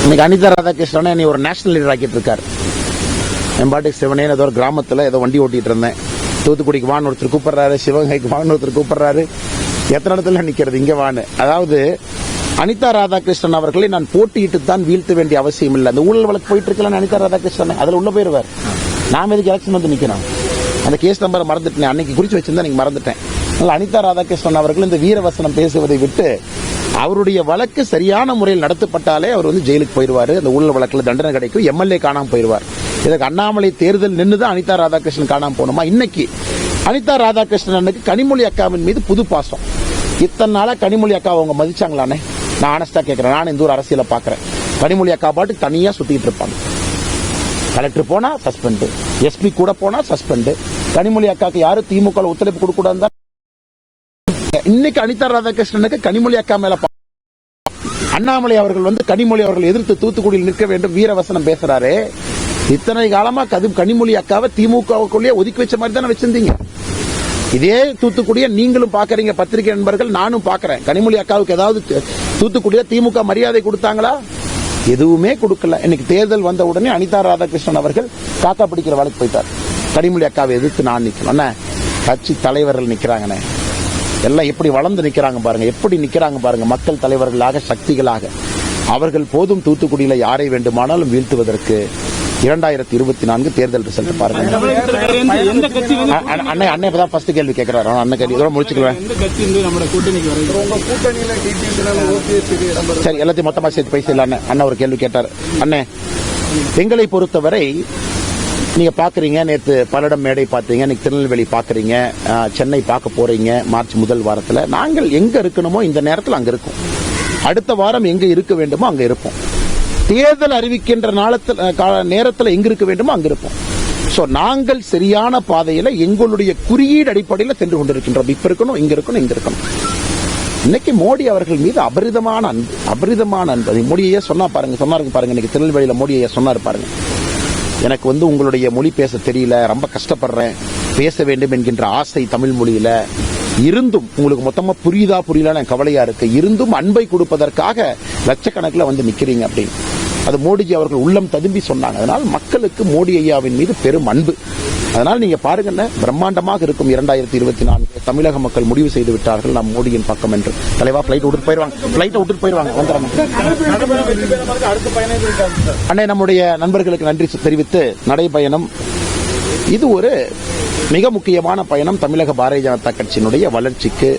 இன்னைக்கு அனிதா ராதாகிருஷ்ணனை நீ ஒரு நேஷனல் லீடர் ஆக்கிட்டு இருக்காரு. என் பாட்டுக்கு சிவனே ஏதோ ஒரு கிராமத்தில் ஏதோ வண்டி ஓட்டிட்டு இருந்தேன். தூத்துக்குடிக்கு வான்னு ஒருத்தர் கூப்பிடுறாரு, சிவகங்கைக்கு வான்னு ஒருத்தர் கூப்பிடுறாரு. எத்தனை இடத்துல நிக்கிறது இங்க வான்னு. அதாவது அனிதா ராதாகிருஷ்ணன் அவர்களை நான் போட்டியிட்டு தான் வீழ்த்த வேண்டிய அவசியம் இல்லை. அந்த ஊழல் வழக்கு போயிட்டு இருக்கல அனிதா ராதாகிருஷ்ணன் அதுல உள்ள போயிருவார். நாம எதுக்கு எலெக்ஷன் வந்து நிக்கிறோம்? அந்த கேஸ் நம்பரை மறந்துட்டேன், அன்னைக்கு குறிச்சு வச்சிருந்தா நீங்க மறந்துட்டேன். அனிதா ராதாகிருஷ்ணன் அவர்கள் இந்த வீரவசனம் பேசுவதை விட்டு அவருடைய வழக்கு சரியான முறையில் நடத்தப்பட்டாலே அவர் வந்து ஜெயிலுக்கு போயிடுவார். அந்த ஊழல் வழக்கில் தண்டனை கிடைக்கும். எம்எல்ஏ காணாம போயிடுவார். இதுக்கு அண்ணாமலை தேர்தல் நின்றுதான் அனிதா ராதாகிருஷ்ணன் காணாம போகணுமா? இன்னைக்கு அனிதா ராதாகிருஷ்ணனுக்கு கனிமொழி அக்காவின் மீது புது பாசம். இத்தனை நாளா கனிமொழி அக்கா அவங்க மதிச்சாங்களானே? நான் ஆனஸ்டா கேட்கிறேன். நான் இந்த ஒரு அரசியலை பாக்குறேன். கனிமொழி அக்கா பாட்டு தனியா சுத்திட்டு இருப்பாங்க. கலெக்டர் போனா சஸ்பெண்ட், எஸ்பி கூட போனா சஸ்பெண்ட். கனிமொழி அக்காக்கு யாரும் திமுக ஒத்துழைப்பு கொடுக்க கூடாது. இன்னைக்கு அனிதா ராதாகிருஷ்ணனுக்கு கனிமொழி அக்கா மேல அண்ணாமலை அவர்கள் வந்து கனிமொழி அவர்கள் எதிர்த்து தூத்துக்குடியில் நிற்க வேண்டும் வீரவசனம் பேசுறாரு. இத்தனை காலமா கனிமொழி அக்காவை திமுகவுக்குள்ளேயே ஒதுக்கி வச்ச மாதிரி தானே வச்சிருந்தீங்க. இதே தூத்துக்குடிய நீங்களும் பாக்குறீங்க, பத்திரிகை நண்பர்கள், நானும் பாக்குறேன். கனிமொழி அக்காவுக்கு ஏதாவது தூத்துக்குடிய திமுக மரியாதை கொடுத்தாங்களா? எதுவுமே கொடுக்கல. இன்னைக்கு தேர்தல் வந்த உடனே அனிதா ராதாகிருஷ்ணன் அவர்கள் காக்கா பிடிக்கிற வேலைக்கு போயிட்டார். கனிமொழி அக்காவை எதிர்த்து நான் நிக்கணும். கட்சி தலைவர்கள் நிக்கிறாங்கண்ணே, எல்லாம் எப்படி வளர்ந்து நிக்கிறாங்க பாருங்க, எப்படி நிக்கிறாங்க பாருங்க. மக்கள் தலைவர்களாக, சக்திகளாக அவர்கள் போதும். தூத்துக்குடியில யாரை வேண்டுமானாலும் வீழ்த்துவதற்கு 2024 தேர்தல் ரிசல்ட் பாருங்க. அண்ணன் இப்பதான் ஃபர்ஸ்ட் கேள்வி கேட்கிறாரு. அண்ணன் கேள்வி இதோட முடிச்சுக்குவேன். சரி, எல்லாத்தையும் மொத்தமா சேர்த்து பேசல. அண்ணன் ஒரு கேள்வி கேட்டார். அண்ணன், எங்களை பொறுத்தவரை நீங்க பாக்குறீங்க, நேற்று பல்லடம் மேடை பார்த்தீங்க, இன்னைக்கு திருநெல்வேலி பாக்குறீங்க, சென்னை பார்க்க போறீங்க மார்ச் முதல் வாரத்தில். நாங்கள் எங்க இருக்கணுமோ இந்த நேரத்தில் அங்க இருக்கும். அடுத்த வாரம் எங்க இருக்க வேண்டுமோ அங்க இருப்போம். தேர்தல் அறிவிக்கின்ற நேரத்தில் எங்க இருக்க வேண்டுமோ அங்க இருப்போம். சோ நாங்கள் சரியான பாதையில எங்களுடைய குறியீடு அடிப்படையில் சென்று கொண்டிருக்கின்றோம். இப்ப இருக்கணும், இங்க இருக்கணும், இங்க இருக்கணும். இன்னைக்கு மோடி அவர்கள் மீது அபரிதமான அன்பு, அபரிதமான அன்பு. மோடியே சொன்னா பாருங்க, சொன்னாருக்கு பாருங்க. இன்னைக்கு திருநெல்வேலியில மோடியை சொன்னாரு பாருங்க. எனக்கு வந்து உங்களுடைய மொழி பேச தெரியல, ரொம்ப கஷ்டப்படுறேன், பேச வேண்டும் என்கின்ற ஆசை தமிழ் மொழியில இருந்தும் உங்களுக்கு மொத்தமா புரியுதா புரியல கவலையா இருக்கு. இருந்தும் அன்பை கொடுப்பதற்காக லட்சக்கணக்கில் வந்து நிக்கிறீங்க அப்படின்னு அது மோடிஜி அவர்கள் உள்ளம் ததும்பி சொன்னாங்க. அதனால் மக்களுக்கு மோடி ஐயாவின் மீது பெரும் அன்பு. அதனால் நீங்க பாருங்க, பிரம்மாண்டமாக இருக்கும் 2024. தமிழக மக்கள் முடிவு செய்து விட்டார்கள் நாம் மோடியின் பக்கம் என்று. தலைவா பிளைட் விட்டு போயிருவாங்க வந்துடுறாங்க. அண்ணே, நம்முடைய நண்பர்களுக்கு நன்றி தெரிவித்து நடைபயணம் இது ஒரு மிக முக்கியமான பயணம். தமிழக பாரதிய ஜனதா கட்சியினுடைய வளர்ச்சிக்கு,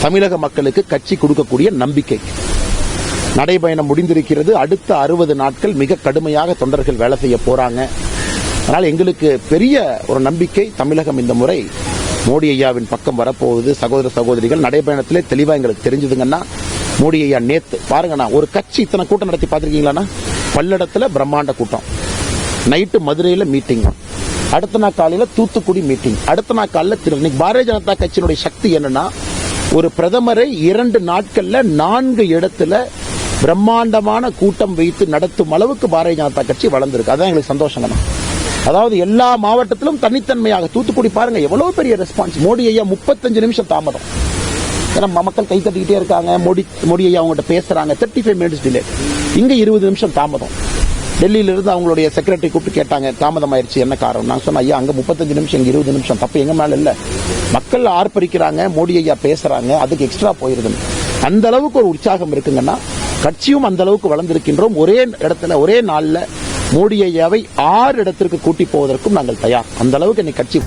தமிழக மக்களுக்கு கட்சி கொடுக்கக்கூடிய நம்பிக்கை. நடைபயணம் முடிந்திருக்கிறது. அடுத்த 60 நாட்கள் மிக கடுமையாக தொண்டர்கள் வேலை செய்ய போறாங்க. அதனால் எங்களுக்கு பெரிய ஒரு நம்பிக்கை, தமிழகம் இந்த முறை மோடி ஐயாவின் பக்கம் வரப்போகுது. சகோதர சகோதரிகள், நடைபயணத்திலே தெளிவா எங்களுக்கு தெரிஞ்சதுங்கன்னா, மோடி ஐயா நேத்து பாருங்கண்ணா, ஒரு கட்சி இத்தனை கூட்டம் நடத்தி பார்த்திருக்கீங்களா? பல்லடத்துல பிரம்மாண்ட கூட்டம், நைட்டு மதுரையில மீட்டிங், அடுத்த நாள் காலையில தூத்துக்குடி மீட்டிங், அடுத்த நாள் காலையில பாரதிய ஜனதா கட்சியினுடைய சக்தி என்னன்னா, ஒரு பிரதமரை 2 நாட்கள்ல 4 இடத்துல பிரம்மாண்டமான கூட்டம் வைத்து நடத்தும் அளவுக்கு பாரதிய ஜனதா கட்சி வளர்ந்திருக்கு. அதான் எங்களுக்கு சந்தோஷம். அதாவது எல்லா மாவட்டத்திலும் தனித்தன்மையாக. தூத்துக்குடி பாருங்க எவ்வளவு பெரிய ரெஸ்பான்ஸ். மோடி ஐயா 35 நிமிஷம் தாமதம். மக்கள் கை தட்டிக்கிட்டே இருக்காங்க. மோடி ஐயா அவங்ககிட்ட பேசுறாங்க. 35 மினிட்ஸ் டிலே. இங்க 20 நிமிஷம் தாமதம். டெல்லியிலிருந்து அவங்களுடைய செக்ரட்டரி கூப்பிட்டு கேட்டாங்க, தாமதம் ஆயிடுச்சு, என்ன காரணம்? நான் சொன்னேன், ஐயா அங்க 35 நிமிஷம், இங்க 20 நிமிஷம். தப்பு எங்க மேல இல்ல. மக்கள் ஆர்ப்பரிக்கிறாங்க, மோடி ஐயா பேசுறாங்க, அதுக்கு எக்ஸ்ட்ரா போயிருது. அந்த அளவுக்கு ஒரு உற்சாகம் இருக்குங்கன்னா, கட்சியும் அந்த அளவுக்கு வளர்ந்திருக்கின்றோம். ஒரே இடத்துல ஒரே நாள்ல மோடி ஐயாவை 6 இடத்திற்கு கூட்டி போவதற்கும் நாங்கள் தயார். அந்த அளவுக்கு இன்னைக்கு கட்சி